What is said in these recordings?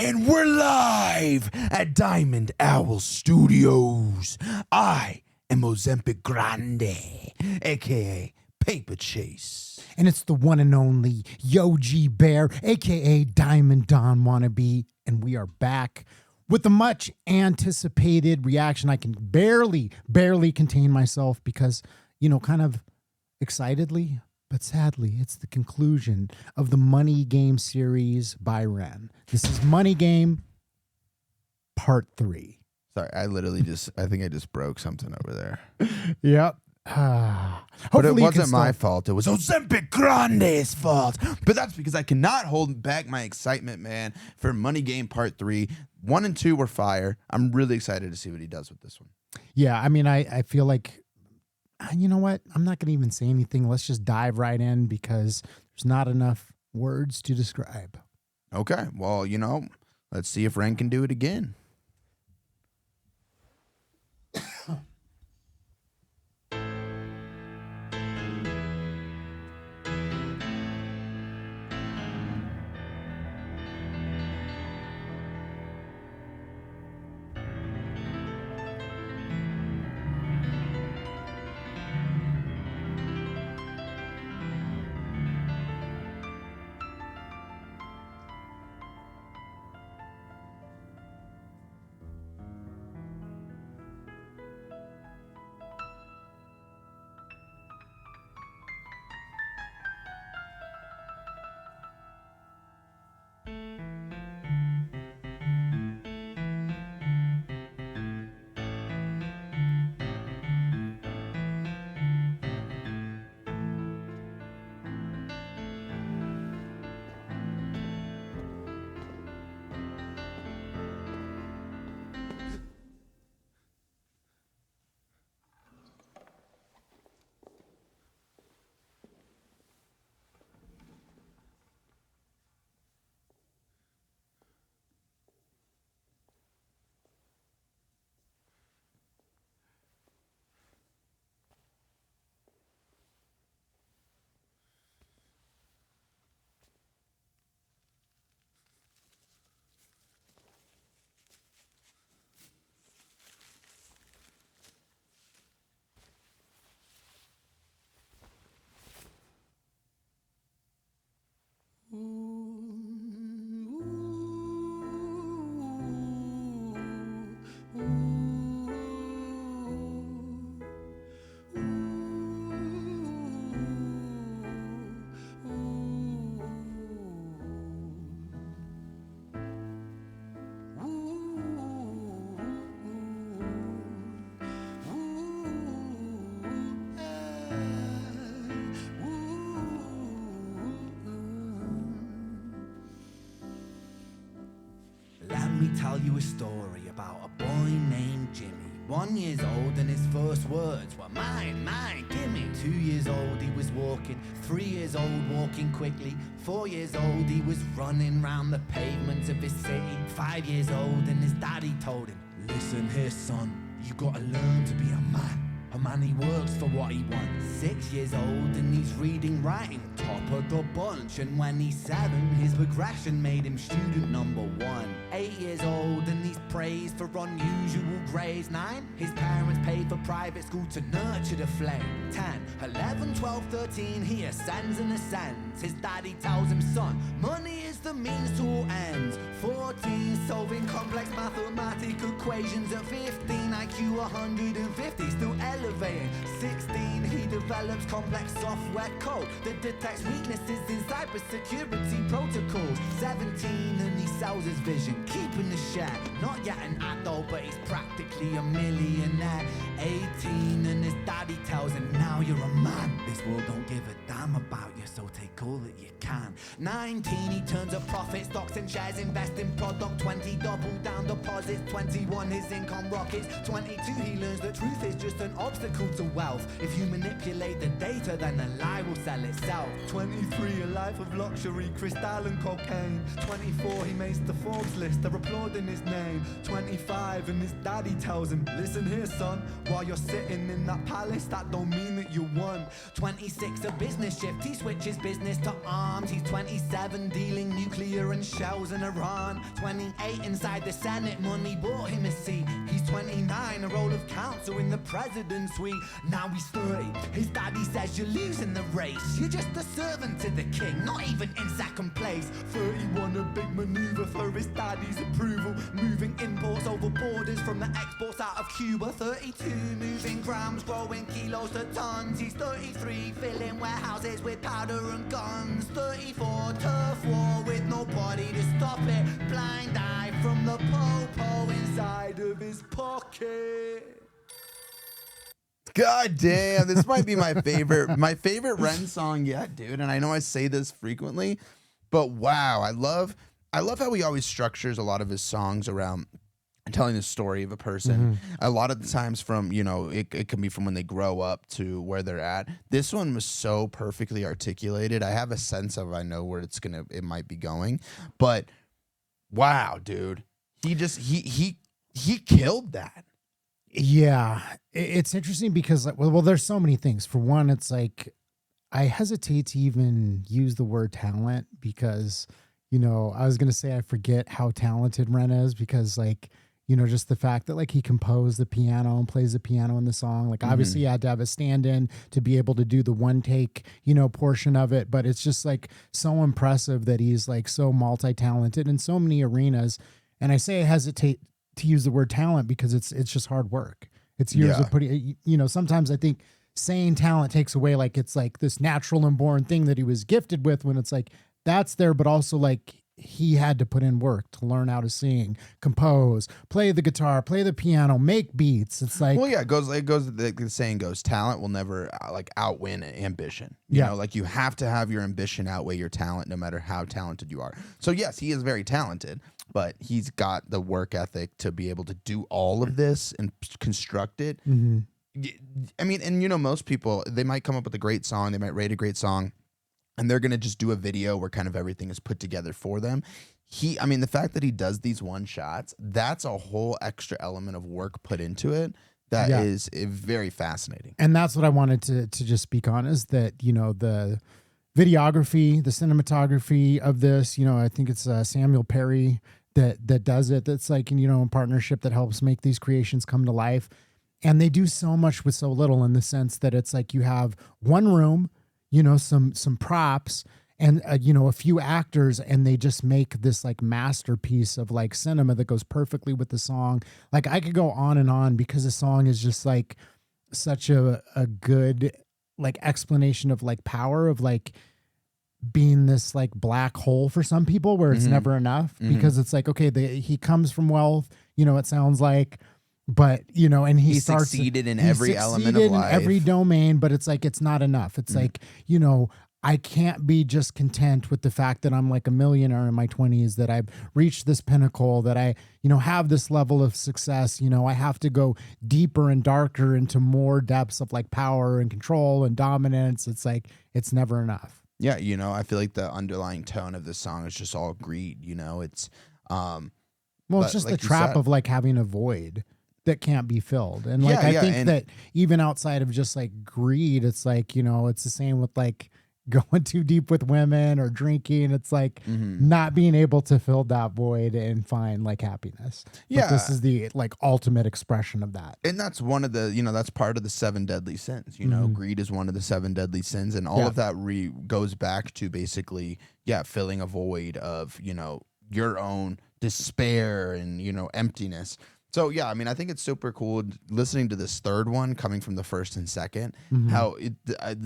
And we're live at Diamond Owl Studios. I am Ozempic Grande, aka Paper Chase. And it's the one and only Yogi Bear, aka Diamond Don Wannabe. And we are back with a much anticipated reaction. I can barely contain myself because, kind of excitedly, but sadly, it's the conclusion of the Money Game series by Ren. This is Money Game Part 3. Sorry, I think I just broke something over there. Yep. But it wasn't my fault. It was Ozempic Grande's fault. But that's because I cannot hold back my excitement, man, for Money Game Part 3. 1 and 2 were fire. I'm really excited to see what he does with this one. Yeah, I mean, I feel like, you know what? I'm not going to even say anything. Let's just dive right in because there's not enough words to describe. Okay, well, let's see if Ren can do it again. Let me tell you a story about a boy named Jimmy. 1 year old and his first words were mine, gimme. 2 years old he was walking, 3 years old walking quickly. 4 years old he was running round the pavements of his city. 5 years old and his daddy told him, listen here son, you gotta learn to be a man. A man, he works for what he wants. 6 years old and he's reading, writing, top of the bunch. And when he's 7, his progression made him student number 1. 8 years old and he's praised for unusual grades. 9, his parents paid for private school to nurture the flame. 10, 11, 12, 13, he ascends and ascends. His daddy tells him, son, money is the means to all ends. 14, solving complex mathematical equations. At 15, IQ 150, still elevating. 16, he develops complex software code that detects weaknesses in cybersecurity protocols. 17, and he sells his vision, keeping the share. Not yet an adult, but he's practically a millionaire. 18, and his daddy tells him, now you're a man. This world don't give a damn about you, so take all that you can. 19, he turns a profit, stocks and shares, invest in product. 20, double down deposits. 21, his income rockets. 22, he learns that truth is just an obstacle to wealth. If you manipulate the data, then the lie will sell itself. 23, a life of luxury, crystal and cocaine. 24, he makes the Forbes list, they're applauding his name. 25 and his daddy tells him, listen here son, while you're sitting in that palace, that don't mean that you won. 26 a business shift, he switches business to arms. He's 27 dealing nuclear and shells in Iran. 28 inside the Senate, money bought him a seat. He's 29, a role of counsel in the president's suite. Now he's 30, his daddy says you're losing the race. You're just a servant to the king, not even in second place. 31, a big maneuver for his daddy's approval. Moving imports over borders from the exports out of Cuba. 32, moving grams, growing kilos to tons. He's 33, filling warehouses with powder and guns. 34, turf war with nobody to stop it. Blind eye from the po-po inside of his pocket. God damn, this might be my favorite Rens song yet, dude. And I know I say this frequently, but wow, I love how he always structures a lot of his songs around telling the story of a person. A lot of the times from, you know, it can be from when they grow up to where they're at. This one was so perfectly articulated. I have a sense of, I know where it might be going, but wow, dude, he killed that. Yeah, it's interesting because, well, there's so many things. For one, it's like I hesitate to even use the word talent because, you know, I was going to say I forget how talented Ren is because, like, you know, just the fact that, like, he composed the piano and plays the piano in the song. Like, obviously, he had to have a stand-in to be able to do the one take, you know, portion of it. But it's just, like, so impressive that he's, like, so multi-talented in so many arenas. And I say I hesitate to use the word talent because it's just hard work. It's years of putting, you know, sometimes I think saying talent takes away, like, it's like this natural and born thing that he was gifted with, when it's like, that's there, but also like he had to put in work to learn how to sing, compose, play the guitar, play the piano, make beats. It's like, well, yeah, it goes, the saying goes, talent will never like outwin ambition. You know, like you have to have your ambition outweigh your talent, no matter how talented you are. So yes, he is very talented, but he's got the work ethic to be able to do all of this and construct it. I mean, and you know, most people, they might come up with a great song, they might rate a great song, and they're going to just do a video where kind of everything is put together for them. I mean, the fact that he does these one shots, that's a whole extra element of work put into it. That is very fascinating. And that's what I wanted to just speak on, is that, you know, the videography, the cinematography of this, you know, I think it's Samuel Perry that does it. That's like, you know, in partnership, that helps make these creations come to life. And they do so much with so little, in the sense that it's like you have one room, you know, some props, and you know, a few actors, and they just make this like masterpiece of like cinema that goes perfectly with the song. Like, I could go on and on, because the song is just like such a good like explanation of like power of like being this like black hole for some people, where it's never enough, because it's like, okay, he comes from wealth, you know, it sounds like, but you know, and he succeeded in every element of life, in every domain, but it's like, it's not enough. It's like, you know, I can't be just content with the fact that I'm like a millionaire in my 20s, that I've reached this pinnacle, that I, you know, have this level of success. You know, I have to go deeper and darker into more depths of like power and control and dominance. It's like, it's never enough. Yeah, you know, I feel like the underlying tone of this song is just all greed, you know. It's well, it's just like the trap of like having a void that can't be filled. And like, I think that even outside of just like greed, it's like, you know, it's the same with like going too deep with women or drinking. It's like not being able to fill that void and find like happiness. Yeah. But this is the like ultimate expression of that. And that's one of the, you know, that's part of the 7 deadly sins. You know, greed is one of the 7 deadly sins. And all of that goes back to basically, filling a void of, you know, your own despair and, you know, emptiness. So, yeah, I mean, I think it's super cool listening to this third one coming from the first and second, how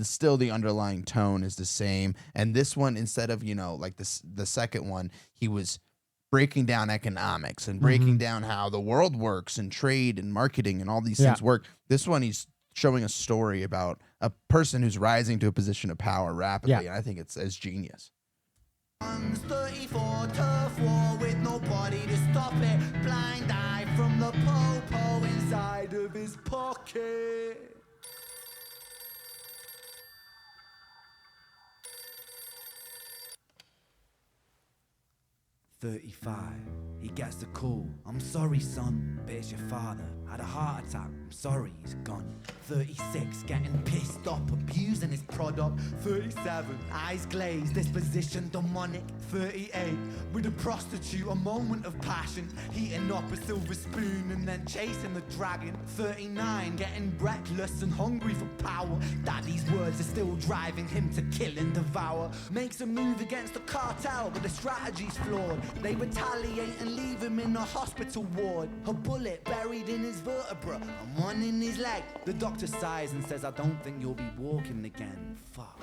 still the underlying tone is the same. And this one, instead of, you know, like the second one, he was breaking down economics and breaking down how the world works and trade and marketing and all these things work. This one, he's showing a story about a person who's rising to a position of power rapidly. And I think it's genius. 34 turf war with nobody to stop it. Blind eye from the po-po inside of his pocket. 35. He gets the call. I'm sorry, son, but it's your father. Had a heart attack. I'm sorry, he's gone. 36, getting pissed off, abusing his product. 37, eyes glazed, disposition demonic. 38, with a prostitute, a moment of passion. Heating up a silver spoon and then chasing the dragon. 39, getting reckless and hungry for power. Daddy's words are still driving him to kill and devour. Makes a move against the cartel, but the strategy's flawed. They retaliate and leave him in a hospital ward. A bullet buried in his vertebra and one in his leg. The doctor sighs and says, I don't think you'll be walking again. Fuck.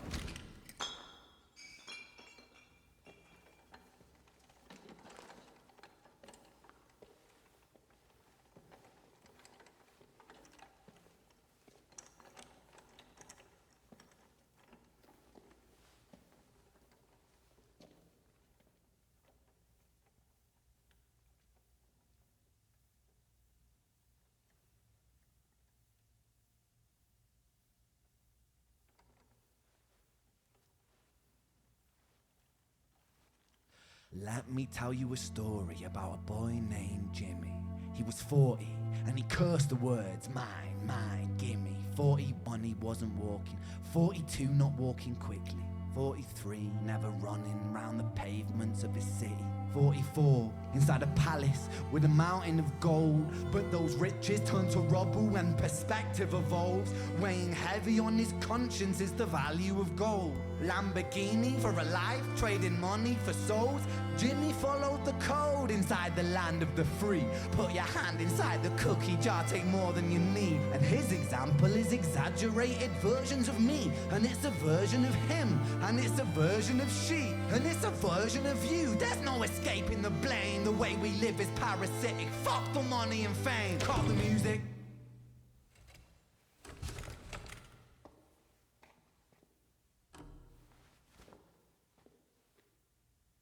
Let me tell you a story about a boy named Jimmy. He was 40 and he cursed the words, mine, mine, gimme. 41 he wasn't walking, 42 not walking quickly, 43 never running round the pavements of his city, 44 inside a palace with a mountain of gold. But those riches turn to rubble when perspective evolves. Weighing heavy on his conscience is the value of gold. Lamborghini for a life, trading money for souls. Jimmy followed the code inside the land of the free. Put your hand inside the cookie jar, take more than you need. And his example is exaggerated versions of me. And it's a version of him, and it's a version of she, and it's a version of you. There's no escaping the blame. The way we live is parasitic. Fuck the money and fame. Call the music.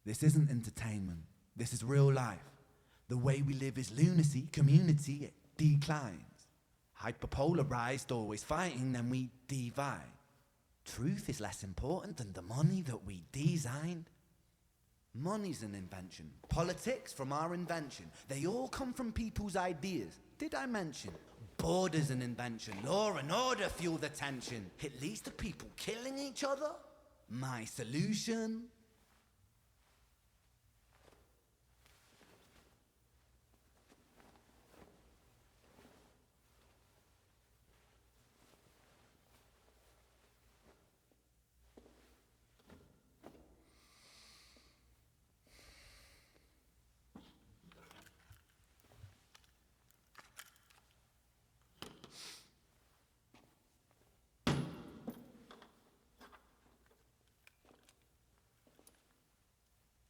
This isn't entertainment. This is real life. The way we live is lunacy, community, it declines. Hyperpolarized, always fighting, then we divide. Truth is less important than the money that we designed. Money's an invention. Politics from our invention. They all come from people's ideas. Did I mention? Border's an invention. Law and order fuel the tension. It leads to people killing each other. My solution?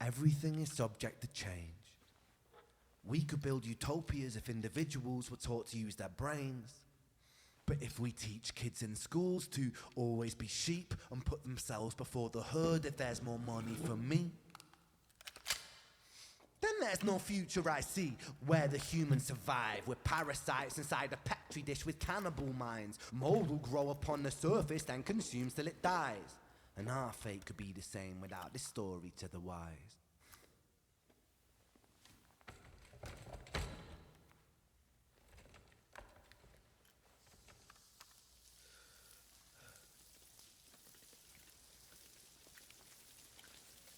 Everything is subject to change. We could build utopias if individuals were taught to use their brains. But if we teach kids in schools to always be sheep and put themselves before the herd if there's more money for me, then there's no future I see where the humans survive. We're parasites inside a petri dish with cannibal minds. Mold will grow upon the surface then consumes till it dies. And our fate could be the same without this story to the wise.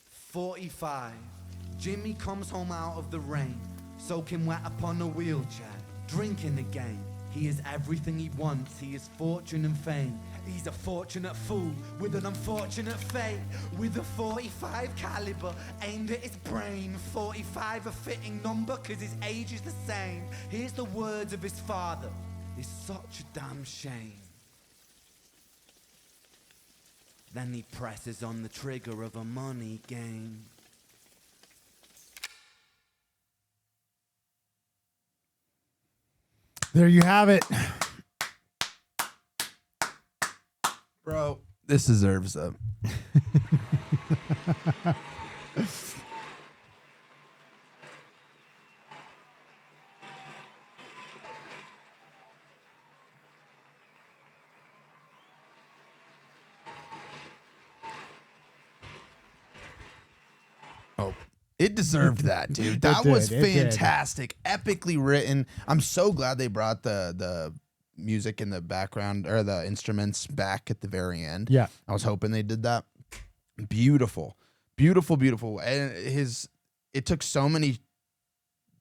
"45. Jimmy comes home out of the rain, soaking wet upon a wheelchair, drinking again. He is everything he wants, he is fortune and fame. He's a fortunate fool with an unfortunate fate. With a 45 caliber aimed at his brain. 45 a fitting number cause his age is the same. Here's the words of his father, it's such a damn shame. Then he presses on the trigger of a money game. There you have it. Bro, this deserves a... Oh, It deserved that, dude. That was fantastic. Epically written. I'm so glad they brought the music in the background or the instruments back at the very end. Yeah. I was hoping they did that. Beautiful. Beautiful, beautiful. And it took so many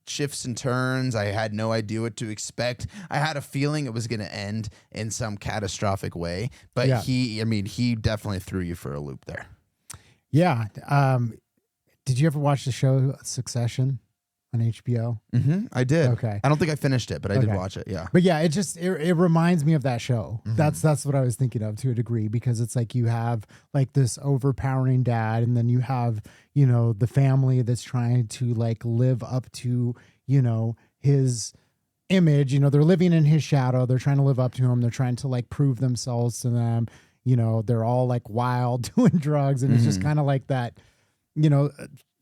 shifts and turns. I had no idea what to expect. I had a feeling it was going to end in some catastrophic way, but he definitely threw you for a loop there. Yeah. Did you ever watch the show Succession on HBO? Mm-hmm, I did. Okay. I don't think I finished it, but I did watch it. Yeah. But yeah, it reminds me of that show. Mm-hmm. That's what I was thinking of to a degree, because it's like you have like this overpowering dad, and then you have, the family that's trying to like live up to, his image. They're living in his shadow. They're trying to live up to him. They're trying to like prove themselves to them. They're all like wild doing drugs, and it's just kind of like that,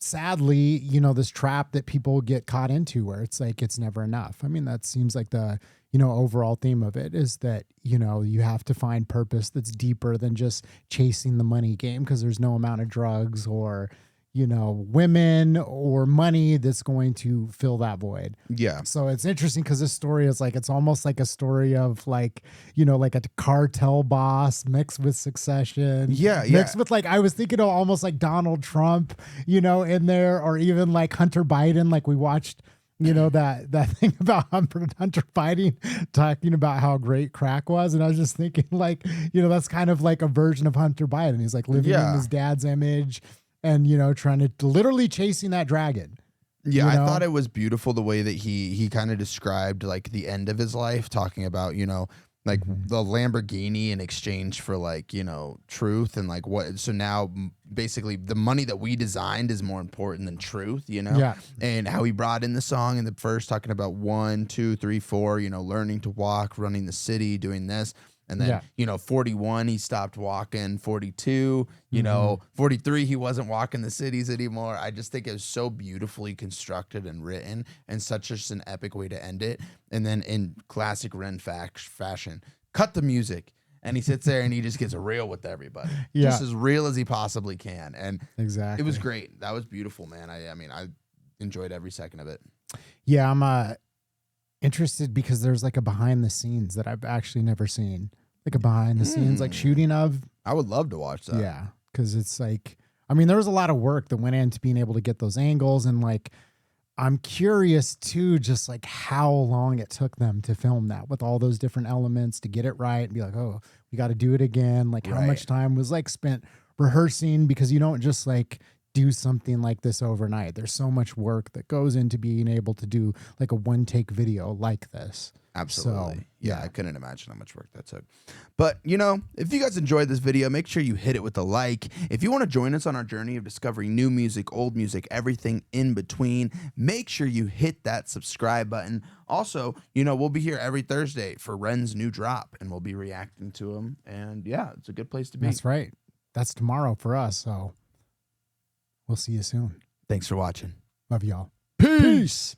sadly, this trap that people get caught into where it's like, it's never enough. I mean, that seems like the, overall theme of it is that, you have to find purpose that's deeper than just chasing the money game, because there's no amount of drugs or, women or money that's going to fill that void. Yeah. So it's interesting because this story is like, it's almost like a story of like, like a cartel boss mixed with Succession. Yeah. Mixed with like, I was thinking of almost like Donald Trump, in there, or even like Hunter Biden. Like we watched, that thing about Hunter Biden talking about how great crack was. And I was just thinking like, that's kind of like a version of Hunter Biden. He's like living in his dad's image. And, trying to literally chasing that dragon. Yeah, I thought it was beautiful the way that he kind of described like the end of his life, talking about, like the Lamborghini in exchange for like, truth, and like what. So now basically the money that we designed is more important than truth, Yeah. And how he brought in the song in the first, talking about 1, 2, 3, 4, learning to walk, running the city, doing this. And then, 41, he stopped walking. 42, 43, he wasn't walking the cities anymore. I just think it was so beautifully constructed and written, and such just an epic way to end it. And then in classic Ren fashion, cut the music. And he sits there and he just gets real with everybody. Yeah. Just as real as he possibly can. And exactly, it was great. That was beautiful, man. I mean, I enjoyed every second of it. Yeah, I'm interested because there's like a behind the scenes that I've actually never seen, like a behind the scenes like shooting of. I would love to watch that. Yeah, because it's like, I mean, there was a lot of work that went into being able to get those angles, and like I'm curious too, just like how long it took them to film that with all those different elements to get it right and be like, oh, we got to do it again. Like how much time was like spent rehearsing, because you don't just like do something like this overnight. There's so much work that goes into being able to do like a one take video like this. Absolutely. So, yeah, I couldn't imagine how much work that took. But, if you guys enjoyed this video, make sure you hit it with a like. If you want to join us on our journey of discovering new music, old music, everything in between, make sure you hit that subscribe button. Also, we'll be here every Thursday for Ren's new drop, and we'll be reacting to him. And yeah, it's a good place to be. That's right. That's tomorrow for us. So we'll see you soon. Thanks for watching. Love y'all. Peace.